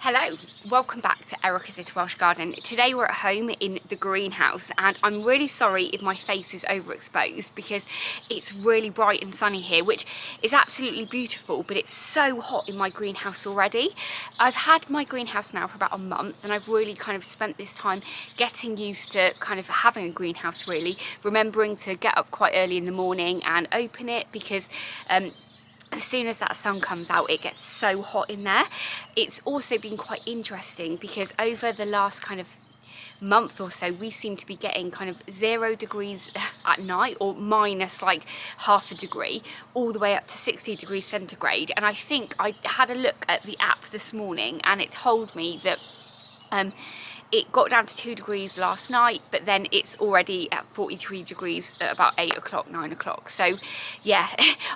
Hello, welcome back to Erica's Little Welsh Garden. Today we're at home in the greenhouse and I'm really sorry if my face is overexposed because it's really bright and sunny here, which is absolutely beautiful, but it's so hot in my greenhouse already. I've had my greenhouse now for about a month and I've really kind of spent this time getting used to kind of having a greenhouse, really, remembering to get up quite early in the morning and open it because as soon as that sun comes out, it gets so hot in there. It's also been quite interesting because over the last kind of month or so, we seem to be getting kind of 0 degrees at night, or minus like half a degree, all the way up to 60 degrees centigrade. And I think I had a look at the app this morning and it told me that it got down to 2 degrees last night, but then it's already at 43 degrees at about 8 o'clock, 9 o'clock. So yeah,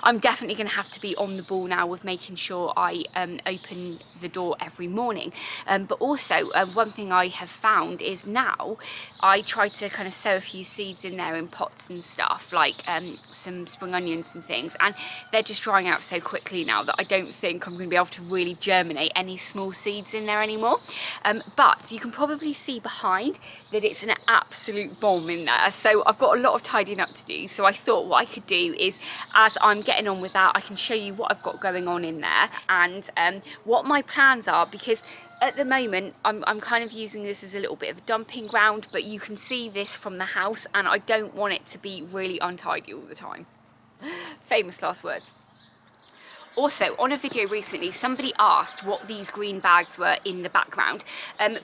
I'm definitely going to have to be on the ball now with making sure I open the door every morning. But also one thing I have found is now I try to kind of sow a few seeds in there in pots and stuff, like some spring onions and things, and they're just drying out so quickly now that I don't think I'm going to be able to really germinate any small seeds in there anymore. But you can probably see behind that it's an absolute bomb in there, so I've got a lot of tidying up to do. So I thought what I could do is, as I'm getting on with that, I can show you what I've got going on in there and what my plans are, because at the moment I'm kind of using this as a little bit of a dumping ground, but you can see this from the house and I don't want it to be really untidy all the time. Famous last words. Also, on a video recently, somebody asked what these green bags were in the background.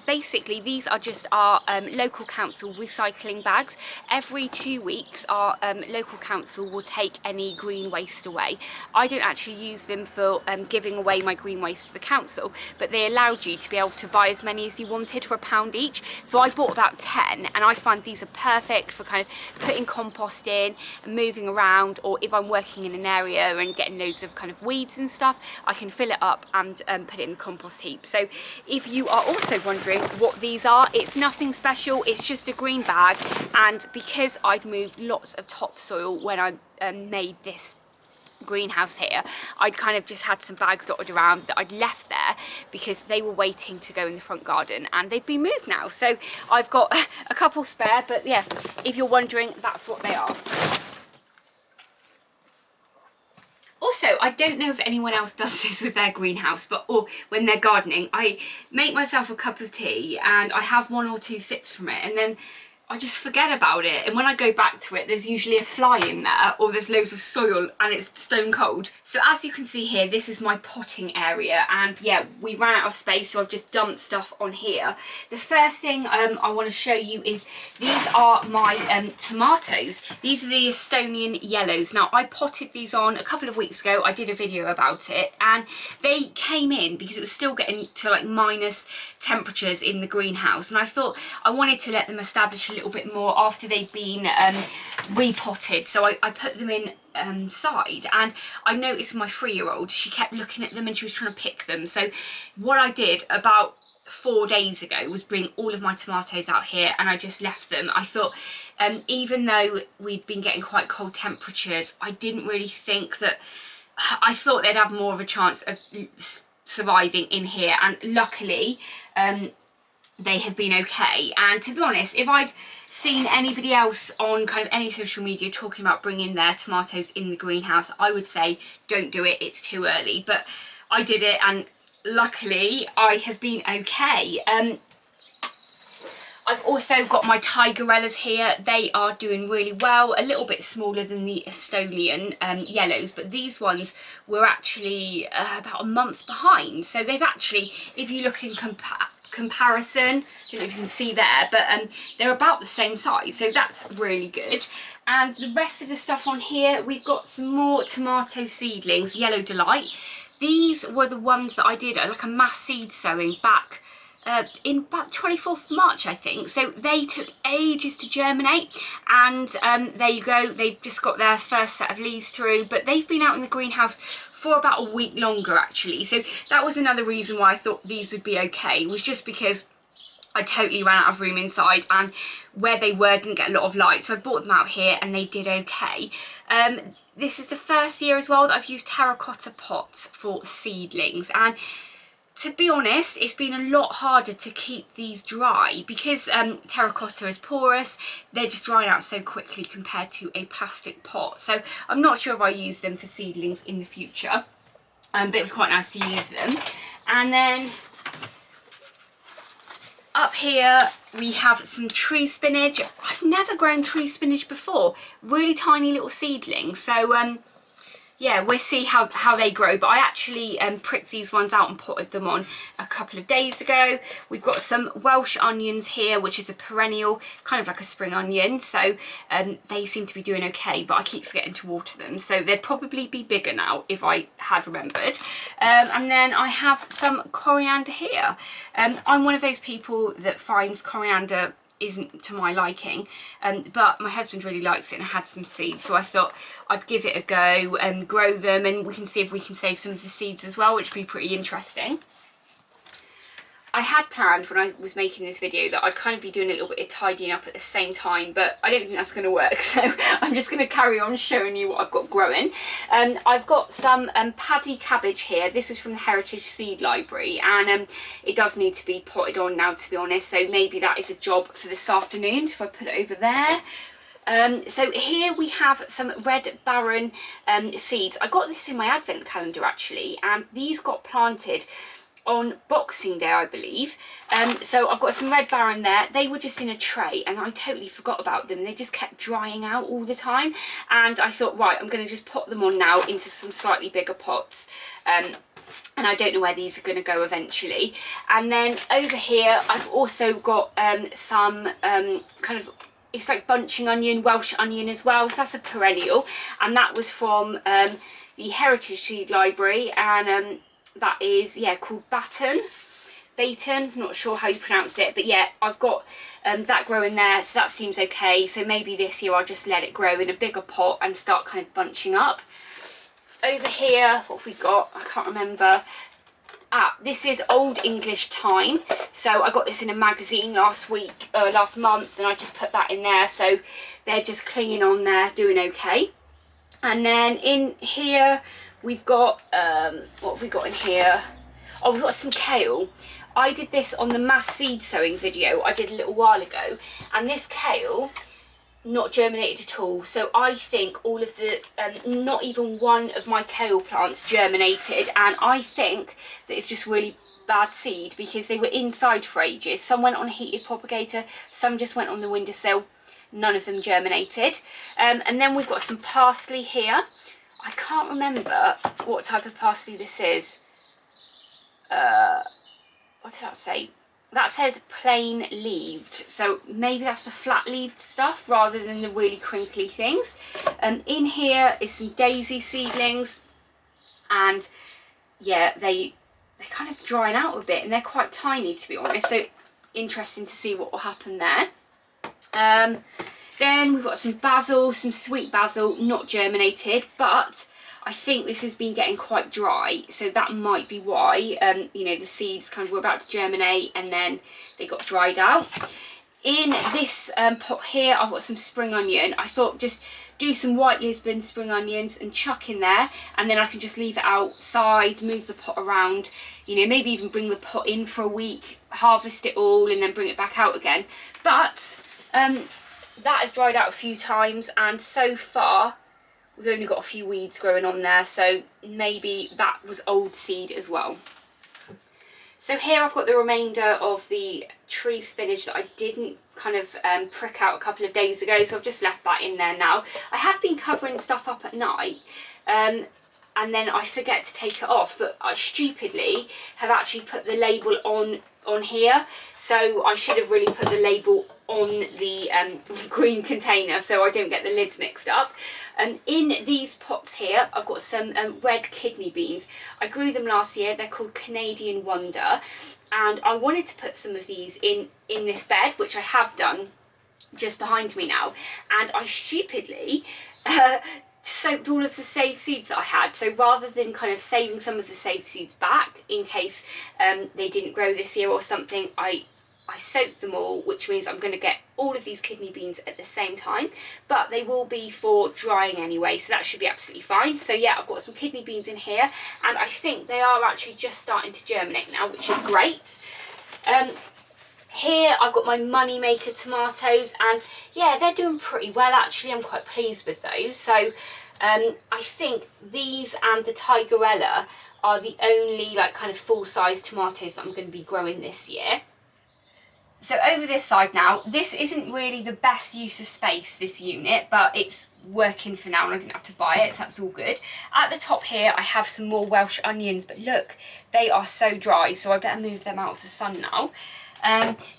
Basically, these are just our local council recycling bags. Every 2 weeks, our local council will take any green waste away. I don't actually use them for giving away my green waste to the council, but they allowed you to be able to buy as many as you wanted for £1 each. So I bought about 10, and I find these are perfect for kind of putting compost in and moving around, or if I'm working in an area and getting loads of kind of weeds and stuff, I can fill it up and put it in the compost heap. So if you are also wondering what these are, it's nothing special, it's just a green bag. And because I'd moved lots of topsoil when I made this greenhouse here, I'd kind of just had some bags dotted around that I'd left there because they were waiting to go in the front garden and they've been moved now. So I've got a couple spare, but yeah, if you're wondering, that's what they are. Also, I don't know if anyone else does this with their greenhouse, or when they're gardening, I make myself a cup of tea and I have 1 or 2 sips from it and then I just forget about it, and when I go back to it there's usually a fly in there or there's loads of soil and it's stone cold. So as you can see here, this is my potting area, and yeah, we ran out of space, so I've just dumped stuff on here. The first thing I want to show you is these are my tomatoes. These are the Estonian yellows. Now I potted these on a couple of weeks ago, I did a video about it, and they came in because it was still getting to like minus temperatures in the greenhouse, and I thought I wanted to let them establish a little bit more after they've been repotted. So I put them in side, and I noticed my 3-year-old, she kept looking at them and she was trying to pick them. So what I did about 4 days ago was bring all of my tomatoes out here and I just left them. I thought even though we'd been getting quite cold temperatures, I didn't really think that, I thought they'd have more of a chance of surviving in here, and luckily they have been okay. And to be honest, if I'd seen anybody else on kind of any social media talking about bringing their tomatoes in the greenhouse, I would say don't do it, it's too early. But I did it and luckily I have been okay. I've also got my tigerellas here. They are doing really well, a little bit smaller than the Estonian yellows, but these ones were actually about a month behind. So they've actually, if you look in comparison, I don't know if you can see there, but they're about the same size, so that's really good. And the rest of the stuff on here, we've got some more tomato seedlings, Yellow Delight. These were the ones that I did like a mass seed sowing back in about 24th March, I think. So they took ages to germinate, and there you go, they've just got their first set of leaves through, but they've been out in the greenhouse for about a week longer actually. So that was another reason why I thought these would be okay, was just because I totally ran out of room inside, and where they were didn't get a lot of light, so I brought them out here and they did okay. This is the first year as well that I've used terracotta pots for seedlings, and to be honest, it's been a lot harder to keep these dry because terracotta is porous. They're just drying out so quickly compared to a plastic pot. So I'm not sure if I use them for seedlings in the future, but it was quite nice to use them. And then up here we have some tree spinach. I've never grown tree spinach before. Really tiny little seedlings. So yeah, we'll see how they grow. But I actually pricked these ones out and potted them on a couple of days ago. We've got some Welsh onions here, which is a perennial, kind of like a spring onion. So they seem to be doing okay, but I keep forgetting to water them. So they'd probably be bigger now if I had remembered. And then I have some coriander here. I'm one of those people that finds coriander isn't to my liking, but my husband really likes it and I had some seeds, so I thought I'd give it a go and grow them, and we can see if we can save some of the seeds as well, which would be pretty interesting. I had planned when I was making this video that I'd kind of be doing a little bit of tidying up at the same time, but I don't think that's going to work, so I'm just going to carry on showing you what I've got growing. I've got some paddy cabbage here. This was from the Heritage Seed Library, and it does need to be potted on now, to be honest, so maybe that is a job for this afternoon if I put it over there. So here we have some Red Baron seeds. I got this in my advent calendar actually, and these got planted on Boxing Day, I believe. So I've got some Red Baron there. They were just in a tray and I totally forgot about them. They just kept drying out all the time, and I thought, right, I'm going to just pot them on now into some slightly bigger pots. And I don't know where these are going to go eventually. And then over here I've also got some kind of, it's like bunching onion, Welsh onion as well. So that's a perennial, and that was from the Heritage Seed Library, and that is, yeah, called Baton, not sure how you pronounce it, but yeah, I've got that growing there, so that seems okay. So maybe this year I'll just let it grow in a bigger pot and start kind of bunching up. Over here, what have we got? I can't remember. This is Old English Thyme. So I got this in a magazine last month, and I just put that in there, so they're just clinging on there, doing okay. And then in here we've got, what have we got in here? Oh, we've got some kale. I did this on the mass seed sowing video I did a little while ago, and this kale not germinated at all. So I think all of the, not even one of my kale plants germinated, and I think that it's just really bad seed because they were inside for ages. Some went on a heated propagator, some just went on the windowsill. None of them germinated. And then we've got some parsley here. I can't remember what type of parsley this is. What does that say? That says plain leaved, so maybe that's the flat leaved stuff rather than the really crinkly things. In here is some daisy seedlings, and yeah, they're kind of drying out a bit, and they're quite tiny, to be honest, so interesting to see what will happen there. Then we've got some basil, some sweet basil, not germinated, but I think this has been getting quite dry, so that might be why, you know, the seeds kind of were about to germinate and then they got dried out. In this pot here, I've got some spring onion. I thought just do some white Lisbon spring onions and chuck in there, and then I can just leave it outside, move the pot around, you know, maybe even bring the pot in for a week, harvest it all and then bring it back out again. But that has dried out a few times, and so far we've only got a few weeds growing on there, so maybe that was old seed as well. So here I've got the remainder of the tree spinach that I didn't kind of prick out a couple of days ago, so I've just left that in there now. I have been covering stuff up at night, and then I forget to take it off, but I stupidly have actually put the label on here, so I should have really put the label on the green container so I don't get the lids mixed up. And in these pots here I've got some red kidney beans. I grew them last year. They're called Canadian Wonder, and I wanted to put some of these in this bed, which I have done just behind me now, and I stupidly soaked all of the saved seeds that I had. So rather than kind of saving some of the saved seeds back in case they didn't grow this year or something, I I soaked them all, which means I'm going to get all of these kidney beans at the same time, but they will be for drying anyway, so that should be absolutely fine. So yeah, I've got some kidney beans in here, and I think they are actually just starting to germinate now, which is great. Here I've got my moneymaker tomatoes, and yeah, they're doing pretty well actually. I'm quite pleased with those. So I think these and the Tigerella are the only like kind of full-size tomatoes that I'm going to be growing this year. So over this side now, this isn't really the best use of space, this unit, but it's working for now and I didn't have to buy it, so that's all good. At the top here, I have some more Welsh onions, but look, they are so dry, so I better move them out of the sun now.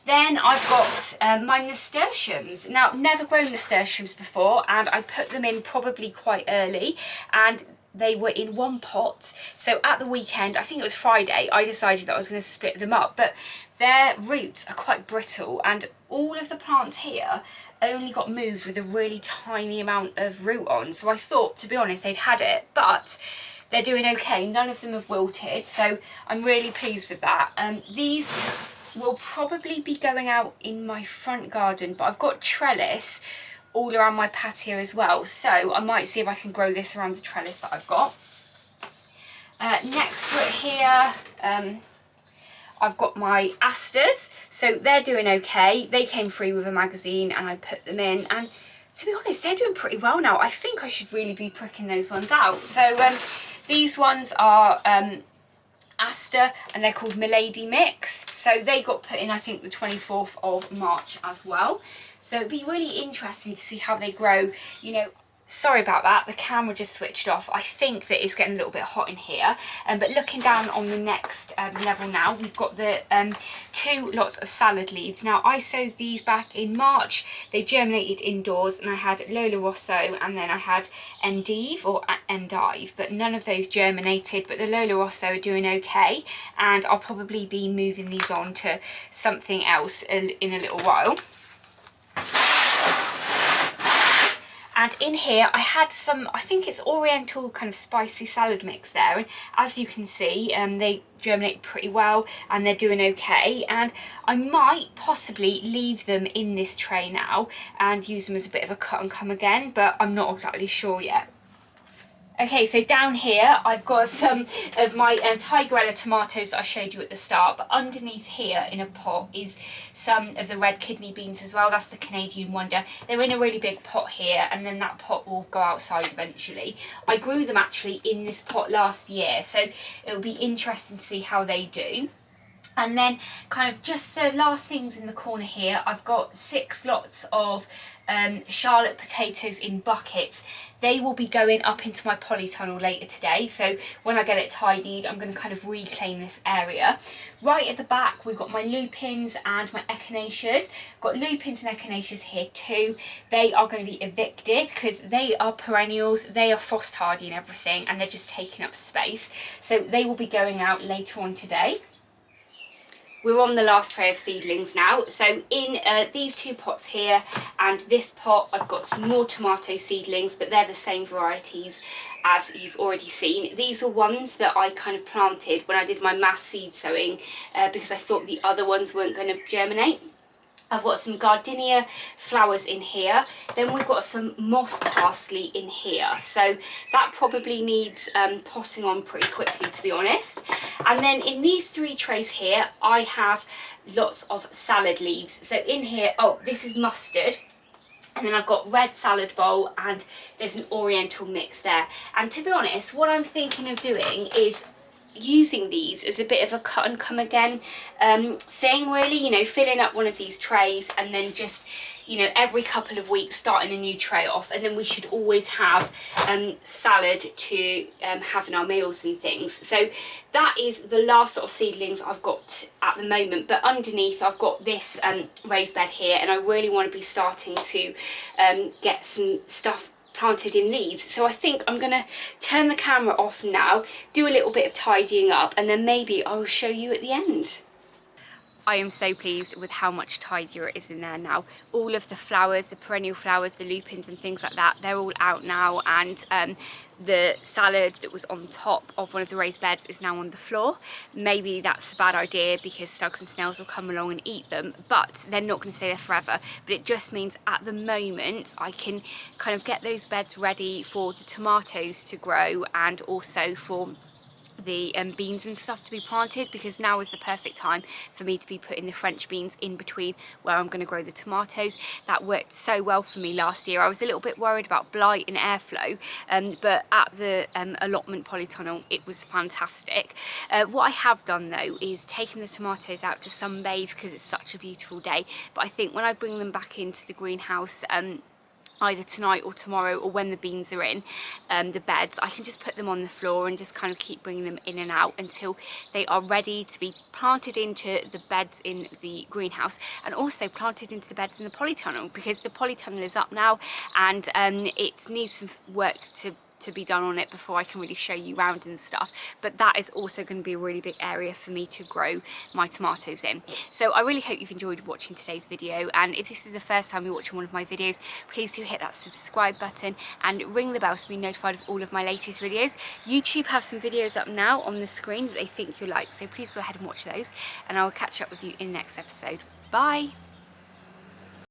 Then I've got my nasturtiums. Now, never grown nasturtiums before, and I put them in probably quite early, and they were in one pot. So at the weekend, I think it was Friday, I decided that I was going to split them up, but their roots are quite brittle, and all of the plants here only got moved with a really tiny amount of root on. So I thought, to be honest, they'd had it, but they're doing okay. None of them have wilted, so I'm really pleased with that. These will probably be going out in my front garden, but I've got trellis all around my patio as well, so I might see if I can grow this around the trellis that I've got. Next to it here, I've got my asters, so they're doing okay. They came free with a magazine and I put them in, and to be honest, they're doing pretty well now. I think I should really be pricking those ones out. So these ones are aster, and they're called Milady Mix. So they got put in, I think, the 24th of March as well. So it'd be really interesting to see how they grow. You know, sorry about that, the camera just switched off. I think that it's getting a little bit hot in here. But looking down on the next level now, we've got the 2 lots of salad leaves. Now, I sowed these back in March. They germinated indoors, and I had Lola Rosso, and then I had Endive or Endive, but none of those germinated. But the Lola Rosso are doing okay, and I'll probably be moving these on to something else in a little while. And in here I had some, I think it's oriental kind of spicy salad mix there, and as you can see they germinate pretty well and they're doing okay, and I might possibly leave them in this tray now and use them as a bit of a cut and come again, but I'm not exactly sure yet. Okay, so down here I've got some of my Tigerella tomatoes that I showed you at the start, but underneath here in a pot is some of the red kidney beans as well. That's the Canadian Wonder. They're in a really big pot here, and then that pot will go outside eventually. I grew them actually in this pot last year, so it'll be interesting to see how they do. And then kind of just the last things in the corner here, I've got 6 lots of Charlotte potatoes in buckets. They will be going up into my polytunnel later today, so when I get it tidied I'm going to kind of reclaim this area. Right at the back we've got my lupins and my echinaceas. Got lupins and echinaceas here too. They are going to be evicted because they are perennials, they are frost hardy and everything, and they're just taking up space, so they will be going out later on today. We're on the last tray of seedlings now. So in these 2 pots here and this pot, I've got some more tomato seedlings, but they're the same varieties as you've already seen. These were ones that I kind of planted when I did my mass seed sowing because I thought the other ones weren't going to germinate. I've got some gardenia flowers in here. Then we've got some moss parsley in here. So that probably needs potting on pretty quickly, to be honest. And then in these 3 trays here, I have lots of salad leaves. So in here, oh, this is mustard. And then I've got red salad bowl, and there's an oriental mix there. And to be honest, what I'm thinking of doing is using these as a bit of a cut and come again thing, really, you know, filling up one of these trays and then just, you know, every couple of weeks starting a new tray off, and then we should always have salad to have in our meals and things. So that is the last lot of seedlings I've got at the moment, but underneath I've got this raised bed here, and I really want to be starting to get some stuff planted in these. So I think I'm going to turn the camera off now, do a little bit of tidying up, and then maybe I will show you at the end. I am so pleased with how much tidier it is in there now. All of the flowers, the perennial flowers, the lupins and things like that, they're all out now, and the salad that was on top of one of the raised beds is now on the floor. Maybe that's a bad idea because slugs and snails will come along and eat them, but they're not going to stay there forever. But it just means at the moment I can kind of get those beds ready for the tomatoes to grow, and also for the beans and stuff to be planted, because now is the perfect time for me to be putting the French beans in between where I'm going to grow the tomatoes. That worked so well for me last year. I was a little bit worried about blight and airflow, but at the allotment polytunnel it was fantastic. What I have done though is taken the tomatoes out to sunbathe because it's such a beautiful day, but I think when I bring them back into the greenhouse either tonight or tomorrow, or when the beans are in the beds, I can just put them on the floor and just kind of keep bringing them in and out until they are ready to be planted into the beds in the greenhouse, and also planted into the beds in the polytunnel, because the polytunnel is up now and it needs some work to be done on it before I can really show you around and stuff, but that is also going to be a really big area for me to grow my tomatoes in. So I really hope you've enjoyed watching today's video, and if this is the first time you're watching one of my videos, please do hit that subscribe button and ring the bell to be notified of all of my latest videos. YouTube have some videos up now on the screen that they think you'll like, so please go ahead and watch those, and I will catch up with you in the next episode. Bye!